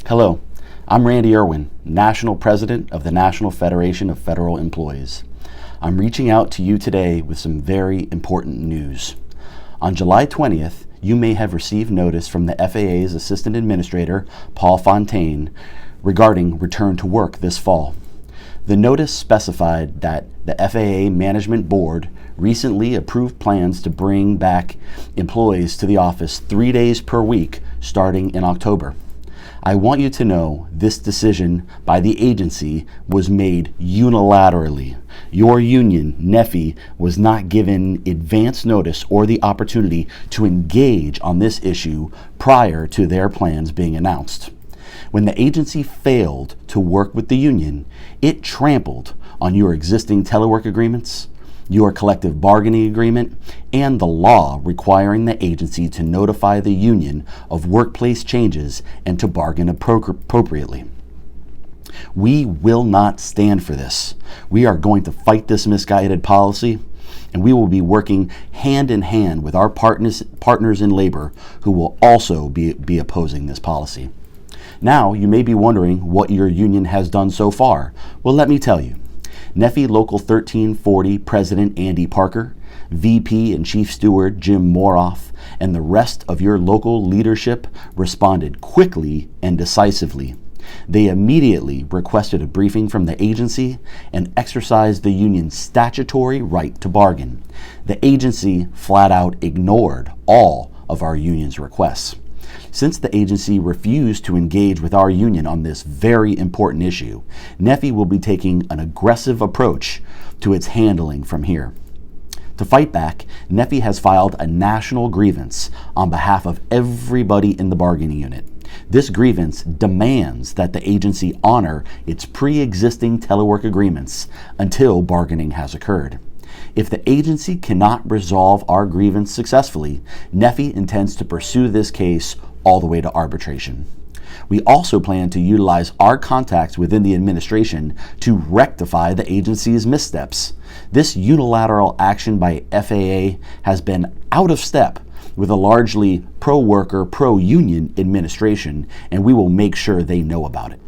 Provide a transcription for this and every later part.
Hello, I'm Randy Erwin, National President of the National Federation of Federal Employees. I'm reaching out to you today with some very important news. On July 20th, you may have received notice from the FAA's Assistant Administrator, Paul Fontaine, regarding return to work this fall. The notice specified that the FAA Management Board recently approved plans to bring back employees to the office 3 days per week starting in October. I want you to know this decision by the agency was made unilaterally. Your union, NFFE, was not given advance notice or the opportunity to engage on this issue prior to their plans being announced. When the agency failed to work with the union, it trampled on your existing telework agreements, your collective bargaining agreement, and the law requiring the agency to notify the union of workplace changes and to bargain appropriately. We will not stand for this. We are going to fight this misguided policy, and we will be working hand in hand with our partners in labor who will also be opposing this policy. Now, you may be wondering what your union has done so far. Well, let me tell you. NFFE Local 1340 President Andy Parker, VP and Chief Steward Jim Moroff, and the rest of your local leadership responded quickly and decisively. They immediately requested a briefing from the agency and exercised the union's statutory right to bargain. The agency flat out ignored all of our union's requests. Since the agency refused to engage with our union on this very important issue, NFFE will be taking an aggressive approach to its handling from here. To fight back, NFFE has filed a national grievance on behalf of everybody in the bargaining unit. This grievance demands that the agency honor its pre-existing telework agreements until bargaining has occurred. If the agency cannot resolve our grievance successfully, NFFE intends to pursue this case all the way to arbitration. We also plan to utilize our contacts within the administration to rectify the agency's missteps. This unilateral action by FAA has been out of step with a largely pro-worker, pro-union administration, and we will make sure they know about it.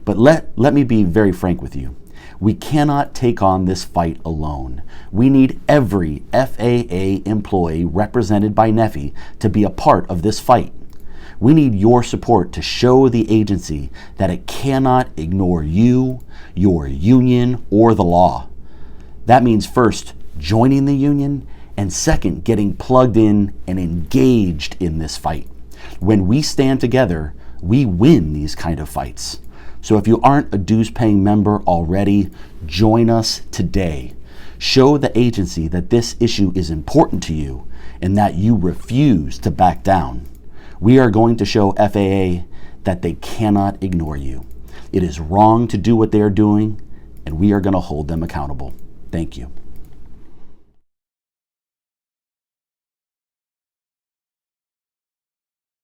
But let me be very frank with you. We cannot take on this fight alone. We need every FAA employee represented by NFFE to be a part of this fight. We need your support to show the agency that it cannot ignore you, your union, or the law. That means first, joining the union, and second, getting plugged in and engaged in this fight. When we stand together, we win these kind of fights. So if you aren't a dues-paying member already, join us today. Show the agency that this issue is important to you and that you refuse to back down. We are going to show FAA that they cannot ignore you. It is wrong to do what they are doing, and we are going to hold them accountable. Thank you.